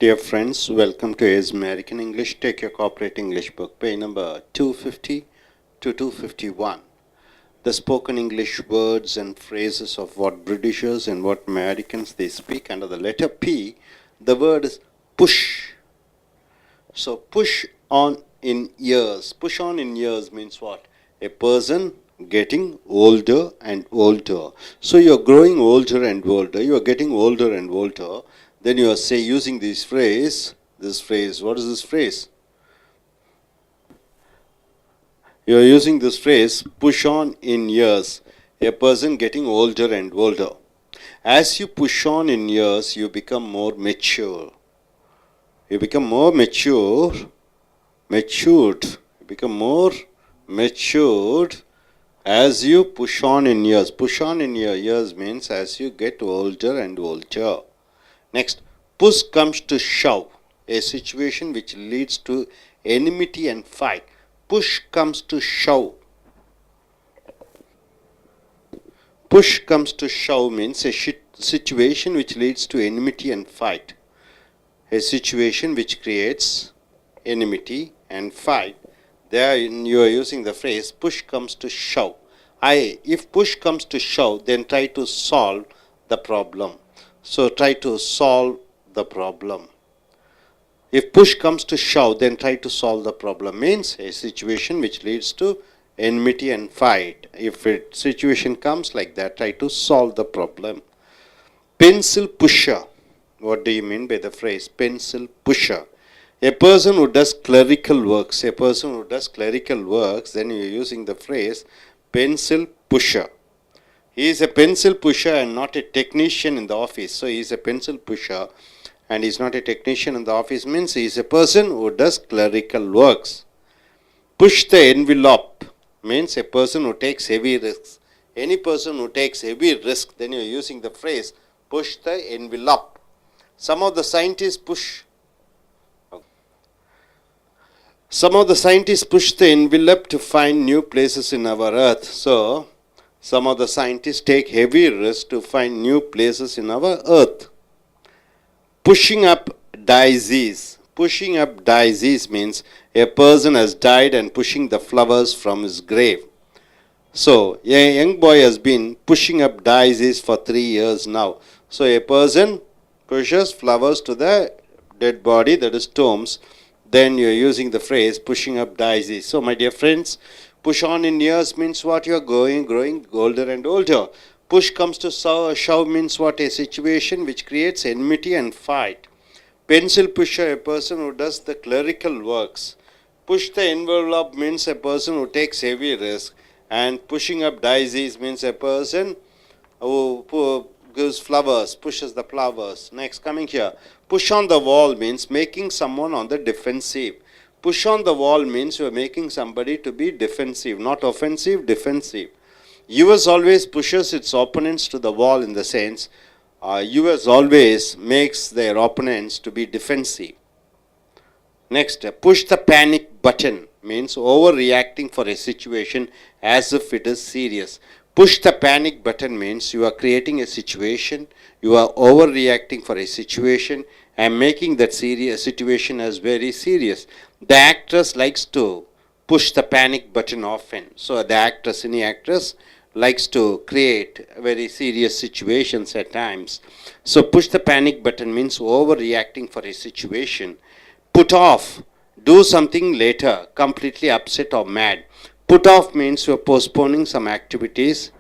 Dear friends, welcome to AS American English. Take your corporate English book, page number 250 to 251. The spoken English words and phrases of what Britishers and what Americans they speak. Under the letter P, the word is push. So push on in years. Push on in years means what? A person getting older and older. So you're growing older and older. You're getting older and older. Then you are using this phrase. What is this phrase? You are using this phrase, push on in years. A person getting older and older. As you push on in years, you become more mature. You become more matured. You become more matured as you push on in years. Push on in your years means as you get older and older. Next, push comes to shove, a situation which leads to enmity and fight. Push comes to shove. Push comes to shove means a situation which leads to enmity and fight. A situation which creates enmity and fight. There you are using the phrase push comes to shove. If push comes to shove, then try to solve the problem. So try to solve the problem. If push comes to shove, then try to solve the problem means a situation which leads to enmity and fight. If a situation comes like that, try to solve the problem. Pencil pusher. What do you mean by the phrase pencil pusher? A person who does clerical works. A person who does clerical works, then you are using the phrase pencil pusher. He is a pencil pusher and not a technician in the office. So he is a pencil pusher and he is not a technician in the office means he is a person who does clerical works. Push the envelope means a person who takes heavy risks. Any person who takes heavy risk, then you are using the phrase push the envelope. Some of the scientists push the envelope to find new places in our earth. So some of the scientists take heavy risks to find new places in our earth. Pushing up daisies. Pushing up daisies means a person has died and pushing the flowers from his grave. So a young boy has been pushing up daisies for 3 years now. So a person pushes flowers to the dead body, that is tombs. Then you are using the phrase pushing up daisies. So my dear friends, push on in years means what? You are growing older and older. Push comes to shove means what? A situation which creates enmity and fight. Pencil pusher, a person who does the clerical works. Push the envelope means a person who takes heavy risk. And pushing up daisies means a person who gives flowers, pushes the flowers. Next, coming here. Push on the wall means making someone on the defensive. Push on the wall means you are making somebody to be defensive, not offensive, defensive. US always pushes its opponents to the wall in the sense US always makes their opponents to be defensive. Next, push the panic button means overreacting for a situation as if it is serious. Push the panic button means you are creating a situation, you are overreacting for a situation and making that serious situation as very serious. The actress likes to push the panic button often. So any actress likes to create very serious situations at times. So push the panic button means overreacting for a situation. Put off, do something later, completely upset or mad. Put off means you are postponing some activities,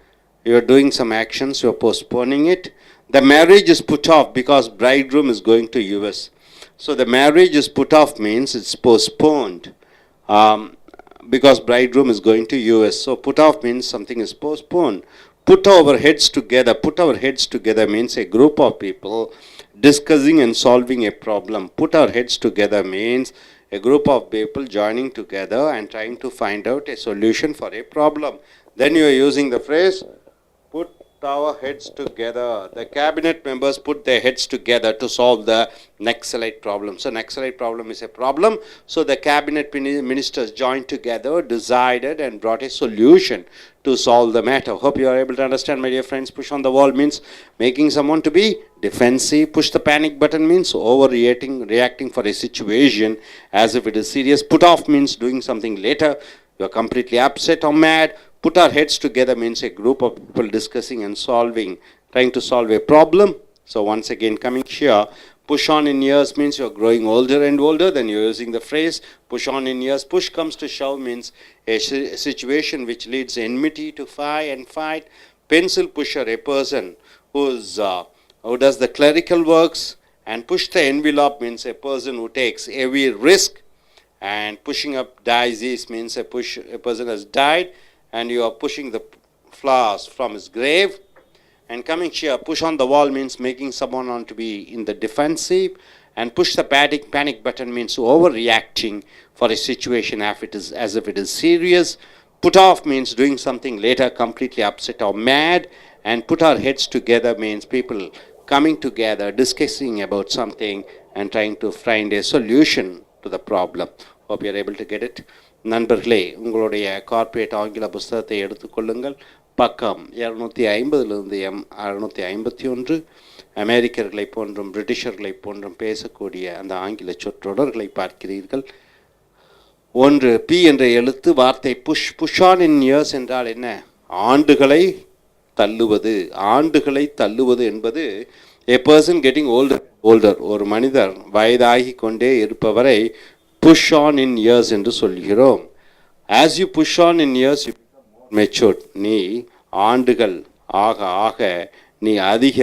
you are doing some actions, you are postponing it. The marriage is put off because bridegroom is going to US. So the marriage is put off means it's postponed because bridegroom is going to US. So put off means something is postponed. Put our heads together. Put our heads together means a group of people discussing and solving a problem. Put our heads together means a group of people joining together and trying to find out a solution for a problem. Then you are using the phrase put our heads together. The cabinet members put their heads together to solve the Naxalite problem. So Naxalite problem is a problem. So the cabinet ministers joined together, decided and brought a solution to solve the matter. Hope you are able to understand, my dear friends. Push on the wall means making someone to be defensive. Push the panic button means reacting for a situation as if it is serious. Put off means doing something later. You are completely upset or mad. Put our heads together means a group of people discussing and trying to solve a problem. So once again, coming here, push on in years means you're growing older and older, then you're using the phrase push on in years. Push comes to shove means a situation which leads enmity to fight. Pencil pusher, a person who does the clerical works. And push the envelope means a person who takes heavy risk. And pushing up dies means a person has died and you are pushing the flowers from his grave. And coming here, push on the wall means making someone on to be in the defensive. And push the panic button means overreacting for a situation as if it is serious. Put off means doing something later, completely upset or mad. And put our heads together means people coming together, discussing about something and trying to find a solution to the problem. Hope you are able to get it. நண்பர்களே, உங்களுடைய corporate ஆங்கில புஸ்தகத்தை எடுத்துக்கொள்ளுங்கள். பக்கம் 250 651. அமெரிக்கர்களைப் போன்றும் பிரிட்டிஷர்களைப் போன்றும் பேசக்கூடிய அந்த ஆங்கில சொற்றொடர்களை பார்க்கிறீர்கள். ஒன்று பி என்ற எழுத்து வார்த்தை புஷ் ஆன் இன் இயர்ஸ் என்றால் என்ன? ஆண்டுகளை தள்ளுவது என்பது a person getting older. ஒரு மனிதர் வயதாகி கொண்டே இருப்பவரை push on in years என்று சொல்கிறோம். As you push on in years, you become more matured. நீ ஆண்டுகள் ஆக நீ அதிக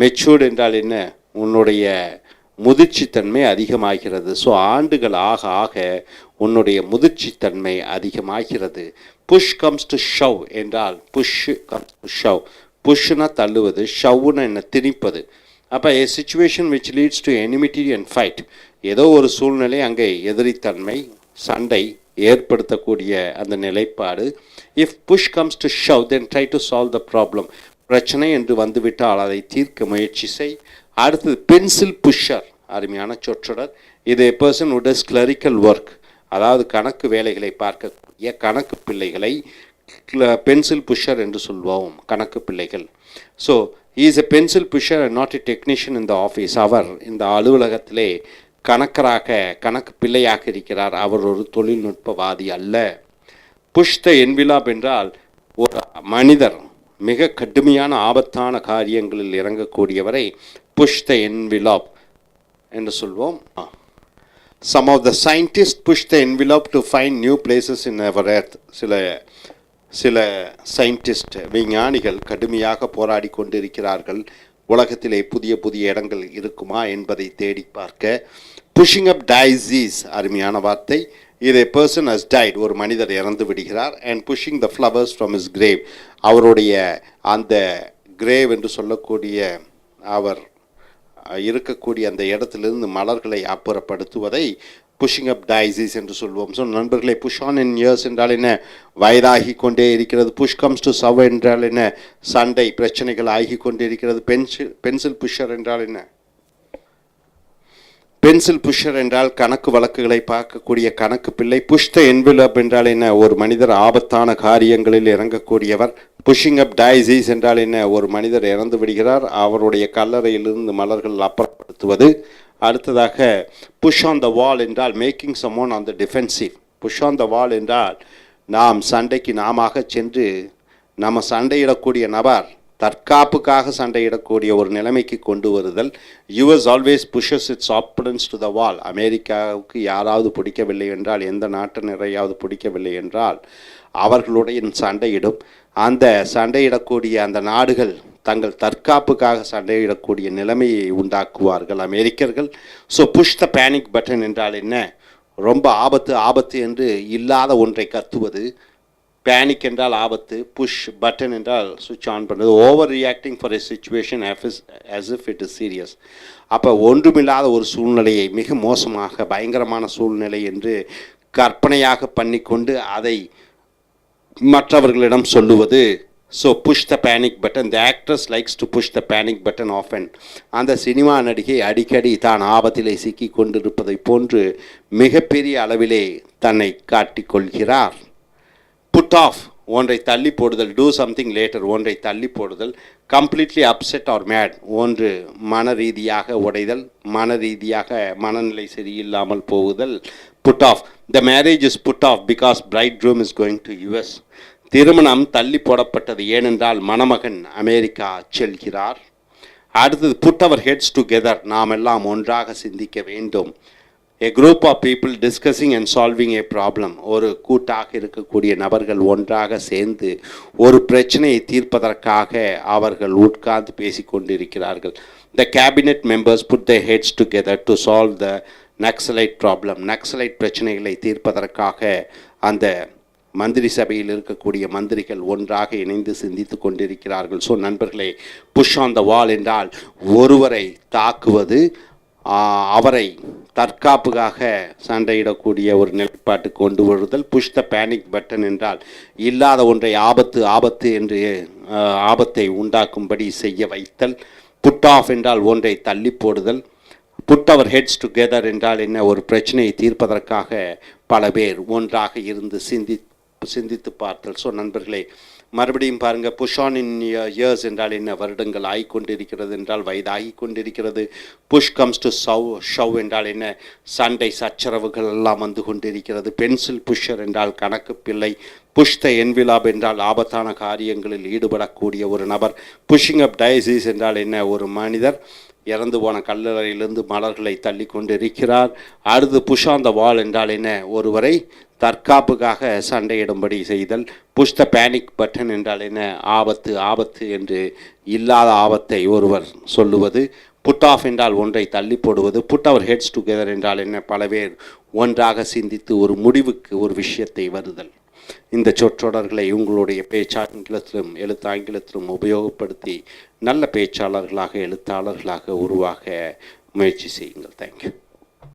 மெச்சூர்ட் என்றால் என்ன? உன்னுடைய முதிர்ச்சித்தன்மை அதிகமாகிறது. ஸோ ஆண்டுகள் ஆக உன்னுடைய முதிர்ச்சித்தன்மை அதிகமாகிறது. புஷ் கம்ஸ் டு ஷவ் என்றால் புஷ் கம்ஸ் டு ஷவ். புஷ்னா தள்ளுவது, ஷவ்னா என்ன? திணிப்பது. அப்போ a situation which leads to enmity and fight. ஏதோ ஒரு சூழ்நிலை அங்கே எதிரித்தன்மை, சண்டை ஏற்படுத்தக்கூடிய அந்த நிலைப்பாடு. If push comes to shove then try to solve the problem. பிரச்சனை என்று வந்துவிட்டால் அதை தீர்க்க முயற்சி செய். அடுத்தது பென்சில் புஷர், அருமையான சொற்றொடர். இது a person who does clerical work, அதாவது கணக்கு வேலைகளை பார்க்கக்கூடிய கணக்கு பிள்ளைகளை பென்சில் புஷர் என்று சொல்வோம். கணக்கு பிள்ளைகள். So he is a pencil pusher and not a technician in the office. அவர் இந்த அலுவலகத்திலே கணக்கு பிள்ளையாக இருக்கிறார். அவர் ஒரு தொழில்நுட்பவாதி அல்ல. புஷ் த என்விலாப் என்றால் ஒரு மனிதர் மிக கடுமையான ஆபத்தான காரியங்களில் இறங்கக்கூடியவரை புஷ் த என்விலாப் என்று சொல்வோம். Some of the scientists push the envelope to find new places in our earth. சில சயின்டிஸ்ட், விஞ்ஞானிகள் கடுமையாக போராடி கொண்டிருக்கிறார்கள். உலகத்திலே புதிய இடங்கள் இருக்குமா என்பதை தேடி பார்க்க. புஷிங் அப் டைசீஸ், அருமையான வார்த்தை. இது a person has died, ஒரு மனிதர் இறந்து விடுகிறார். And pushing the flowers from his grave, அவருடைய அந்த கிரேவ் என்று சொல்லக்கூடிய அவர் இருக்கக்கூடிய அந்த இடத்திலிருந்து மலர்களை அப்புறப்படுத்துவதை புஷிங் அப் டைசீஸ் என்று சொல்வோம். ஸோ நண்பர்களை, புஷ் ஆன் இன் இயர்ஸ் என்றால் என்ன? வயதாகி கொண்டே இருக்கிறது. புஷ் கம்ஸ் டு சவ் என்றால் என்ன? சண்டை, பிரச்சனைகள் ஆகி கொண்டே இருக்கிறது. பென்சில் புஷர் என்றால் என்ன? பென்சில் புஷர் என்றால் கணக்கு வழக்குகளை பார்க்கக்கூடிய கணக்கு பிள்ளை. புஷ் த என்வெலப் என்றால் என்ன? ஒரு மனிதர் ஆபத்தான காரியங்களில் இறங்கக்கூடியவர். புஷிங் அப் டைசீஸ் என்றால் என்ன? ஒரு மனிதர் இறந்து விடுகிறார், அவருடைய கல்லறையிலிருந்து மலர்கள் அப்புறப்படுத்துவது. அடுத்ததாக புஷ் ஆன் த வால் என்றால் making someone on the defensive. Push on the wall என்றால் நாம் சண்டைக்கு நாம சென்று நம்ம சண்டையிடக்கூடிய நபர் தற்காப்புக்காக சண்டையிடக்கூடிய ஒரு நிலைமைக்கு கொண்டு வருதல். US always pushes its opponents to the wall. அமெரிக்காவுக்கு யாராவது பிடிக்கவில்லை என்றால், எந்த நாட்டினரையாவது பிடிக்கவில்லை என்றால் அவர்களுடைய சண்டையிடும். அந்த சண்டையிடக்கூடிய அந்த நாடுகள் தங்கள் தற்காப்புக்காக சண்டையிடக்கூடிய நிலைமையை உண்டாக்குவார்கள் அமெரிக்கர்கள். So push the panic button என்றால் என்ன? ரொம்ப ஆபத்து என்று இல்லாத ஒன்றை கத்துவது. பேனிக் என்றால் ஆபத்து, புஷ் பட்டன் என்றால் சுவிட்ச் ஆன் பண்ணுறது. Over reacting for a situation as if it is serious. அப்போ ஒன்றுமில்லாத ஒரு சூழ்நிலையை மிக மோசமாக பயங்கரமான சூழ்நிலை என்று கற்பனையாக பண்ணிக்கொண்டு அதை மற்றவர்களிடம் சொல்லுவது so push the panic button. The actress likes to push the panic button often. அந்த சினிமா நடிகை அடிக்கடி தான் ஆபத்திலே சிக்கி கொண்டிருப்பதை போன்று மிகப்பெரிய அளவிலே தன்னை காட்டிக்கொள்கிறார். புட் ஆஃப் ஒன்றை தள்ளி போடுதல். டூ சம்திங் லேட்டர் ஒன்றை தள்ளி போடுதல். கம்ப்ளீட்லி அப்செட் ஆர் மேட் ஒன்று மன ரீதியாக உடைதல், மன ரீதியாக மனநிலை சரியில்லாமல் போகுதல். Put off. The marriage is put off because bride groom is going to US. திருமணம் தள்ளி போடப்பட்டது ஏனென்றால் மணமகன் அமெரிக்கா செல்கிறார். அடுத்தது புட் அவர் ஹெட்ஸ் டுகெதர். நாம் எல்லாம் ஒன்றாக சிந்திக்க வேண்டும். A group of people discussing and solving a problem. ஒரு கூட்டாக இருக்கக்கூடிய நபர்கள் ஒன்றாக சேர்ந்து ஒரு பிரச்சனையை தீர்ப்பதற்காக அவர்கள் உட்கார்ந்து பேசிக்கொண்டிருக்கிறார்கள். The cabinet members put their heads together to solve the Naxalite problem. Naxalite பிரச்சனைகளை தீர்ப்பதற்காக அந்த மந்திரி சபையில் இருக்கக்கூடிய மந்திரிகள் ஒன்றாக இணைந்து சிந்தித்து கொண்டிருக்கிறார்கள். ஸோ நண்பர்களே, புஷ் ஆன் த வால் என்றால் ஒருவரை தாக்குவது, அவரை தற்காப்புக்காக சண்டையிடக்கூடிய ஒரு நிலைப்பாட்டு கொண்டு வருதல். புஷ் த பேனிக் பட்டன் என்றால் இல்லாத ஒன்றை ஆபத்து என்று ஆபத்தை உண்டாக்கும்படி செய்ய வைத்தல். புட் ஆஃப் என்றால் ஒன்றை தள்ளி போடுதல். புட் அவர் ஹெட்ஸ் டுகெதர் என்றால் என்ன? ஒரு பிரச்சனையை தீர்ப்பதற்காக பல பேர் ஒன்றாக இருந்து சிந்தித்து பார்த்தல். ஸோ நண்பர்களே, மறுபடியும் பாருங்கள், புஷ் ஆன் இன் இயர்ஸ் என்றால் என்ன? வருடங்கள் ஆகிக்கொண்டிருக்கிறது என்றால் வயதாகி கொண்டிருக்கிறது. புஷ் கம்ஸ் டு ஷவ் என்றால் என்ன? சண்டை சச்சரவுகள் எல்லாம் வந்து கொண்டிருக்கிறது. பென்சில் புஷ்ஷர் என்றால் கணக்கு பிள்ளை. புஷ் த என்விலாப் என்றால் ஆபத்தான காரியங்களில் ஈடுபடக்கூடிய ஒரு நபர். புஷ்ஷிங் அப் டயசிஸ் என்றால் என்ன? ஒரு மனிதர் இறந்து போன கல்லறையிலிருந்து மலர்களை தள்ளி கொண்டிருக்கிறார். அடுத்து புஷ் ஆன் த வால் என்றால் என்ன? ஒருவரை தற்காப்புக்காக சண்டையிடும்படி செய்தல். புஷ் த பேனிக் பட்டன் என்றால் என்ன? ஆபத்து என்று இல்லாத ஆபத்தை ஒருவர் சொல்லுவது. புட் ஆஃப் என்றால் ஒன்றை தள்ளி போடுவது. புட் அவர் ஹெட்ஸ் டுகெதர் என்றால் என்ன? பல பேர் ஒன்றாக சிந்தித்து ஒரு முடிவுக்கு ஒரு விஷயத்தை வருதல். இந்த சொற்றொடர்களை உங்களுடைய பேச்சாங்கிலத்திலும் எழுத்தாங்கிலத்திலும் உபயோகப்படுத்தி நல்ல பேச்சாளர்களாக எழுத்தாளர்களாக உருவாக முயற்சி செய்யுங்கள். தேங்க்யூ.